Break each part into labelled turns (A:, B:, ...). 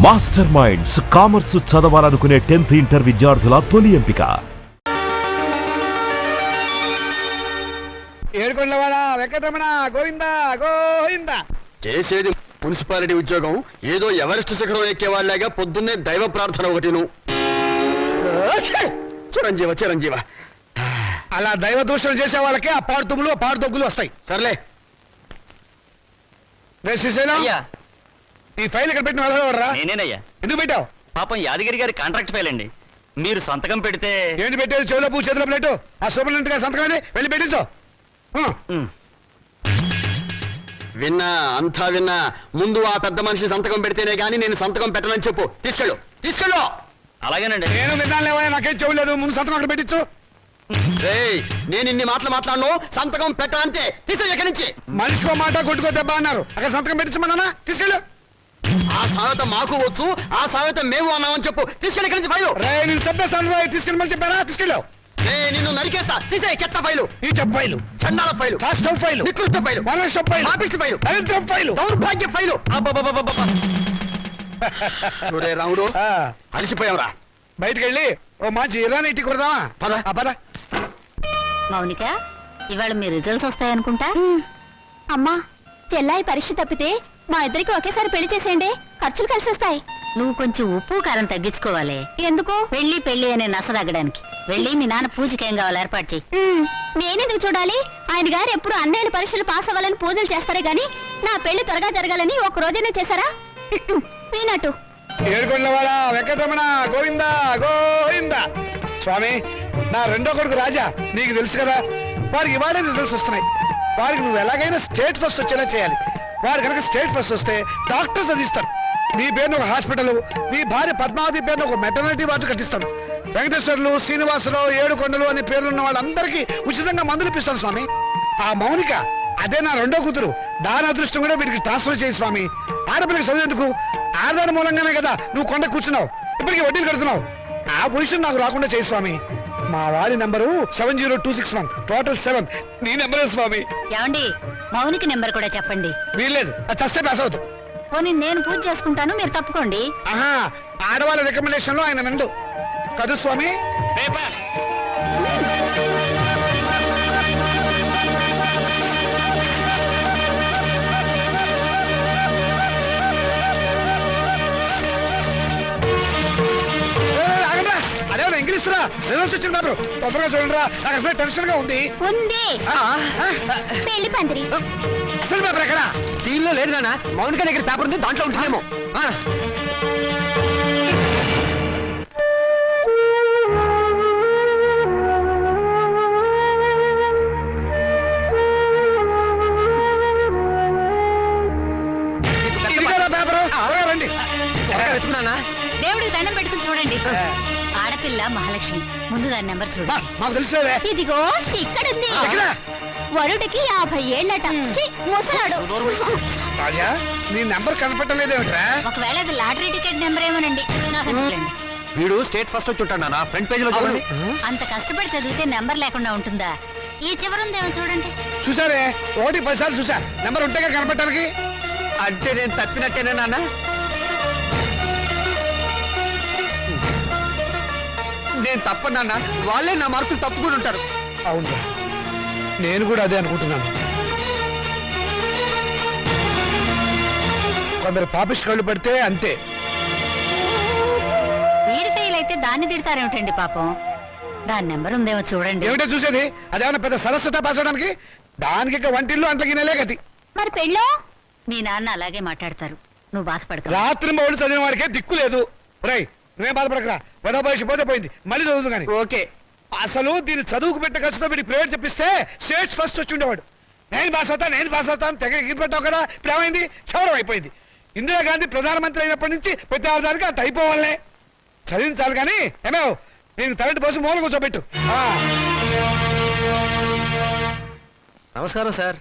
A: Master minds commerce చదవాలనుకునే 10th inter విద్యార్థుల తొలి ఎంపిక.
B: ఏడుకొండలవాడ వెంకటరమణ గోవిందా గోవిందా.
C: చేసేది మున్సిపాలిటీ ఉద్యోగం, ఏదో ఎవరెస్ట్ శిఖరం ఎక్కేవాళ్ళగా పొద్దున్నే దైవ ప్రార్థన ఒకటిను. చిరంజీవ చిరంజీవ.
B: అలా దైవ దూషణ చేసే వాళ్ళకి ఆ పాడుతుమ్ములు ఆ పాడుదొగ్గులు వస్తాయి.
C: సర్లే.
B: రే శ్రీశైలం, ఈ ఫైల్ ఇక్కడ పెట్టిన వెళ్ళరా?
D: నేనేనయ్యా.
B: ఎందుకు పెట్టావు?
D: పాపం యాదగిరి గారి కాంట్రాక్ట్ ఫైల్ అండి. మీరు సంతకం పెడితే.
B: ఏంటి పెట్టేది? చెవులో పూ చేతిలో ప్లేటు. ఆ సూపరింటెండెంట్ గారి సంతకం వెళ్ళి పెట్టించు.
C: విన్నా, అంతా విన్నా. ముందు ఆ పెద్ద మనిషి సంతకం పెడితేనే గానీ నేను సంతకం పెట్టనని చెప్పు. తీసుకెళ్ళు తీసుకెళ్ళు.
D: అలాగేనండి.
B: నేను విన్నాను లేవా, నాకేం చెవు లేదు. ముందు సంతకం అక్కడ పెట్టించు.
C: నేను ఇన్ని మాటలు మాట్లాడను, సంతకం పెట్టాలంటే తీసే ఎక్కడి నుంచి.
B: మనిషికో మాట కొట్టుకో దెబ్బ అన్నారు. అక్కడ సంతకం పెట్టించమన్నా తీసుకెళ్ళు.
C: ఆ సామెత మాకు వచ్చు, ఆ సామెత మేము అన్నామని చెప్పు. తీసుకెళ్ళి ఎక్కడి నుంచి ఫైలు.
B: రే నేను చెప్పేస్తాను, తీసుకెళ్ళమని చెప్పారా? తీసుకెళ్ళావు.
C: నిన్ను నరికేస్తా. తీసే చెత్త ఫైలు,
B: ఈ చెప్ ఫైలు,
C: చండాల ఫైలు,
B: కాస్టవ్ ఫైలు,
C: నికృష్ట ఫైలు,
B: వనస్టవ్ ఫైలు,
C: ఆఫీస్ ఫైలు,
B: దరిద్రం ఫైలు,
C: దౌర్భాగ్య ఫైలు. చూడే రాముడు, అలసిపోయావురా.
B: బయటికి వెళ్ళి ఓ మంచి ఇరానీ టీ కొడదామా?
C: పద.
B: పద.
E: మౌనిక, ఇవాళ మీ రిజల్ట్స్ వస్తాయనుకుంటా. అమ్మా, చెల్లాయి పరీక్ష తప్పితే మా ఇద్దరికి ఒకేసారి పెళ్లి చేసేయండి, ఖర్చులు కలిసి వస్తాయి. నువ్వు కొంచెం ఉప్పు కారం తగ్గించుకోవాలి. ఎందుకు? పెళ్లి పెళ్లి అనే నసదగ్గడానికి. వెళ్ళి మీ నాన్న పూజకి ఏం కావాలి ఏర్పాటు చేయి. నేనెందుకు చూడాలి? ఆయన గారు ఎప్పుడు అన్నయ్యల పరీక్షలు పాస్ అవ్వాలని పూజలు చేస్తారే గాని నా పెళ్లి త్వరగా జరగాలని ఒక రోజైనా చేశారా? పీనట్టు.
B: ఏడుకొండలవాడ వెంకటరమణ గోవిందా గోవిందా. స్వామి, నా రెండో కొడుకు రాజా, నీకు తెలుసు కదా, వాడికి ఇవాళ రిజల్ట్స్ వస్తున్నాయి. వాడికి నువ్వు ఎలాగైనా స్టేట్ ఫస్ట్ వచ్చేలా చేయాలి. వాడు కనుక స్టేట్ ఫస్ట్ వస్తే డాక్టర్స్ చదివిస్తారు. నీ పేరును ఒక హాస్పిటల్, నీ భార్య పద్మావతి పేరును ఒక మెటర్నిటీ వార్డు కట్టిస్తాను. వెంకటేశ్వర్లు, శ్రీనివాసరావు, ఏడుకొండలు అనే పేర్లున్న వాళ్ళందరికీ ఉచితంగా మందులు ఇప్పిస్తాను స్వామి. ఆ మౌనిక, అదే నా రెండో కూతురు, దాని అదృష్టం కూడా వీడికి ట్రాన్స్ఫర్ చేయి స్వామి. ఆడపిల్లకి చదివేందుకు? ఆడదాని మూలంగానే కదా నువ్వు కొండ కూర్చున్నావు, ఇప్పటికీ వడ్డీలు కడుతున్నావు. ఆ పొజిషన్ నాకు రాకుండా చేయి స్వామి. మా వాడి నెంబరు 70261, టోటల్ 7. నీ నెంబరే స్వామి.
E: ఏమండి, మౌనికి నెంబర్ కూడా చెప్పండి.
B: వీల్లేదు, అది చస్తే పాస్ అవుతావు.
E: పోనీ నేను పూజ చేసుకుంటాను, మీరు తప్పుకోండి.
B: ఆహా, ఆడవాళ్ళ రికమెండేషన్ లో ఆయన నందు కదు స్వామి. అదేమన్నా ఇంగ్లీష్రా రిజల్ట్స్ వచ్చిన పేపర్ తొందరగా చూడండి రా, నాకు అసలు టెన్షన్ గా ఉంది.
E: పెళ్లి పందిరి
B: అసలు పేపర్ ఎక్కడ?
C: దీనిలో లేదు నాన్న, మౌనిక దగ్గర పేపర్ ఉంది, దాంట్లో ఉంటుందేమో.
B: ఇది కదా పేపర్, రండి.
C: వెతుకున్నానా?
E: దేవుడికి దండం పెట్టుకుని చూడండి. ఆడపిల్ల మహాలక్ష్మి, ముందు దాని నెంబర్ చూడండి.
B: మాకు తెలుసులేవే.
E: ఇదిగో ఇక్కడుంది.
B: ఎక్కడ?
E: వరుడికి 50 ఏళ్ళట. ముసలాడు.
B: రాజా, నీ నెంబర్ కనపట్టలేదేమిట్రా?
E: ఒకవేళ అది లాటరీ టికెట్ నెంబర్ ఏమోనండి, నాకు అనుకోండి.
C: వీడు స్టేట్ ఫస్ట్ వచ్చి ఉంటాడు నాన్న, ఫ్రంట్ పేజ్ లో చూడండి.
E: అంత కష్టపడి చదివితే నెంబర్ లేకుండా ఉంటుందా? ఈ చివరుందేమో చూడండి.
B: చూసారే, 1 10 సార్లు చూసా. నెంబర్ ఉంటేగా కనపడటానికి.
C: అంటే నేను తప్పినట్టేనా నాన్న? నేను తప్పనన్న, వాళ్ళే నా మార్కులు తప్పుకుని ఉంటారు.
B: అవును, నేను కూడా అదే అనుకుంటున్నాను. కొందరు పాపిస్ట్ కళ్ళు పడితే అంతే.
E: వీడి ఫెయిల్ అయితే దాన్ని తిడతారేమిటండి పాపం. దాని నెంబర్ ఉందేమో చూడండి.
B: ఏమిటో చూసేది? అదేమన్నా పెద్ద సరస్వత పాస్ అవడానికి? దానికి ఇక వంటిల్లు అంత గినలే గతి.
E: మరి పెళ్ళో? మీ నాన్న అలాగే మాట్లాడతారు, నువ్వు బాధపడతావు.
B: రాత్రి మౌళ్ళు చదివిన వాడికే దిక్కు లేదు. రై, నువ్వేం బాధపడకరా, పెద్ద భవిష్య పోతే పోయింది, మళ్ళీ చదువుతుంది కానీ.
C: ఓకే.
B: అసలు దీన్ని చదువుకు పెట్ట ఖర్చుతో వీడికి ప్రైవేట్ చెప్పిస్తే స్టేట్ ఫస్ట్ వచ్చి ఉండేవాడు. నేను పాస్ అవుతాను తెగ ఎగిరిపెట్టావు కదా, ఇప్పుడు ఏమైంది? క్షౌరం అయిపోయింది. ఇందిరాగాంధీ ప్రధానమంత్రి అయినప్పటి నుంచి ప్రతి ఆధారికి అంత అయిపోవాలనే. చదివించాలి కానీ ఏమో నేను తలంటి పోసి మూల కూర్చోబెట్టు.
F: నమస్కారం సార్.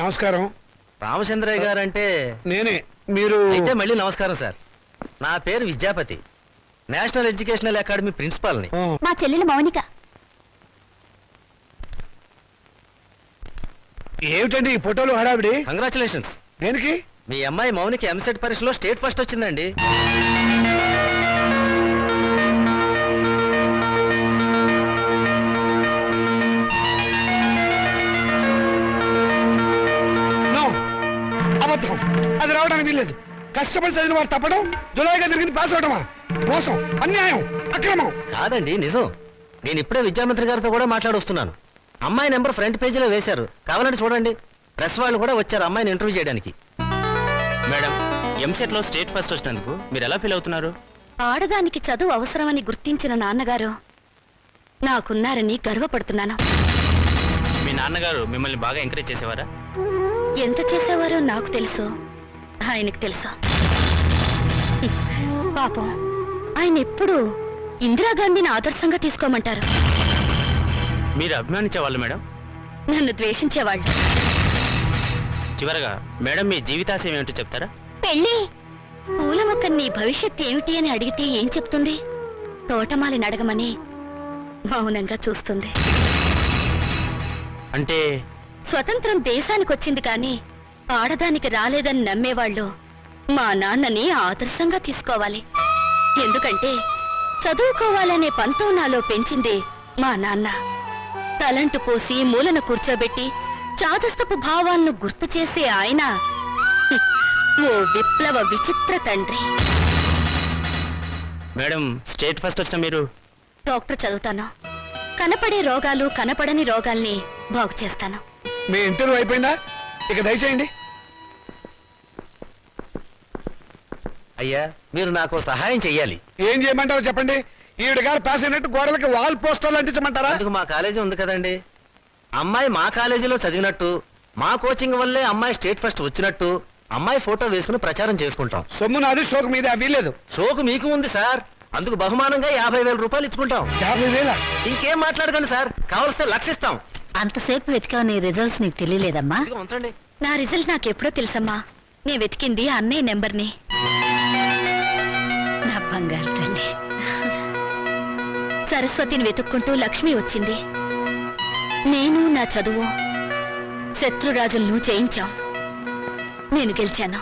B: నమస్కారం.
F: రామచంద్రయ్య గారు అంటే
B: నేనే. మీరు
F: అయితే మళ్ళీ నమస్కారం సార్. నా పేరు విద్యాపతి, నేషనల్ ఎడ్యుకేషనల్ అకాడమీ ప్రిన్సిపాల్ని.
E: మా చెల్లెలు మౌనిక.
B: ఏమిటండి ఈ ఫోటోలు హడావిడి?
F: కంగ్రాచులేషన్స్.
B: దేనికి?
F: మీ అమ్మాయి మౌనికి ఎంసెట్ పరీక్షలో స్టేట్ ఫస్ట్ వచ్చిందండి.
B: నో, అబద్ధం. అది రావడానికి వీల్లేదు. కష్టపడి చదివిన వాడు తప్పడం, జులైగా జరిగింది పాస్ అవడమా? మోసం, అన్యాయం, అక్రమం.
F: కాదండి, నిజం. నేను ఇప్పుడే విద్యామంత్రి గారితో కూడా మాట్లాడొస్తున్నాను. అమ్మాయి నెంబర్ ఫ్రంట్ పేజీలో వేశారు, కావాలంటే చూడండి. ప్రెస్ వాళ్ళు కూడా వచ్చారు అమ్మాయిని ఇంటర్వ్యూ చేయడానికి.
D: మేడం, ఎంసెట్ లో స్టేట్ ఫస్ట్ వచ్చినందుకు మీరు ఎలా ఫీల్ అవుతున్నారు?
E: ఆడదానికి చదువు అవసరమని గుర్తించిన నాన్నగారు నాకున్నారని గర్వపడుతున్నాను.
D: మీ నాన్నగారు మిమ్మల్ని బాగా ఎంకరేజ్ చేసేవారా?
E: ఎంత చేసేవారో నాకు తెలుసు, ఆయనకు తెలుసు. పాపం ఆయన ఎప్పుడు ఇందిరాగాంధీని ఆదర్శంగా తీసుకోమంటారు.
D: మీరు అభిమానించేవాళ్ళు మేడం?
E: నన్ను ద్వేషించేవాళ్ళు.
D: చివరగా మేడం మీ జీవితాశయం ఏమిటో చెప్తారా?
E: పెళ్ళి. పూల మొక్క నీ భవిష్యత్ ఏమిటి అని అడిగితే ఏం చెప్తుంది? తోటమాలిని అడగమని మౌనంగా చూస్తుంది.
D: అంటే
E: స్వతంత్రం దేశానికి వచ్చింది కానీ ఆడదానికి రాలేదని నమ్మేవాళ్ళు మా నాన్నని ఆదర్శంగా తీసుకోవాలి. ఎందుకంటే చదువుకోవాలనే పంతం నాలో పెంచింది మా నాన్న. తలంటు పోసి మూలన కూర్చోబెట్టి చాదస్తపు భావాలను గుర్తు చేసే ఆయన ఓ విప్లవ విచిత్ర తండ్రి.
D: మేడం, స్టేట్ ఫస్ట్ వచ్చిన మీరు?
E: డాక్టర్ చదువుతాను. కనపడే రోగాలు కనపడని రోగాల్ని బాగు చేస్తాను.
B: మీ ఇంటర్వ్యూ అయిపోయిందా? ఇక దయచేయండి.
F: అయ్యా, మీరు నాకు సహాయం చెయ్యాలి.
B: ఏం చేయమంటారో చెప్పండి. ఈవిడ గారు పాస్ అయినట్టు గోడలకి వాల్ పోస్టర్లు అంటించమంటారా?
F: అందుకు మా కాలేజీ ఉంది కదండి. అమ్మాయి మా కాలేజీలో చదివినట్టు, మా కోచింగ్ వల్లే అమ్మాయి స్టేట్ ఫస్ట్ వచ్చినట్టు అమ్మాయి ఫోటో వేసుకుని ప్రచారం చేసుకుంటాం.
B: సొమ్ము నాది, షోకు మీద వీల్లేదు.
F: షోకు మీకు ఉంది సార్, అందుకు బహుమానంగా 50,000 రూపాయలు ఇచ్చుకుంటాం.
B: 50,000?
F: ఇంకేం మాట్లాడకండి సార్, కావలిస్తే లక్షిస్తాం.
E: అంతసేపు వెతికావు, నీ రిజల్ట్స్ నీకు తెలియలేదమ్మా?
F: ఇదిగో ఉంచండి.
E: నా రిజల్ట్ నాకెప్పుడో తెలుసమ్మా. నే వెతికింది అన్నయ్య నెంబర్ని. నా బంగారు తల్లి. సరస్వతిని వెతుక్కుంటూ లక్ష్మి వచ్చింది. నేను నా చదువు శత్రురాజులను జయించాం. నేను గెలిచాను.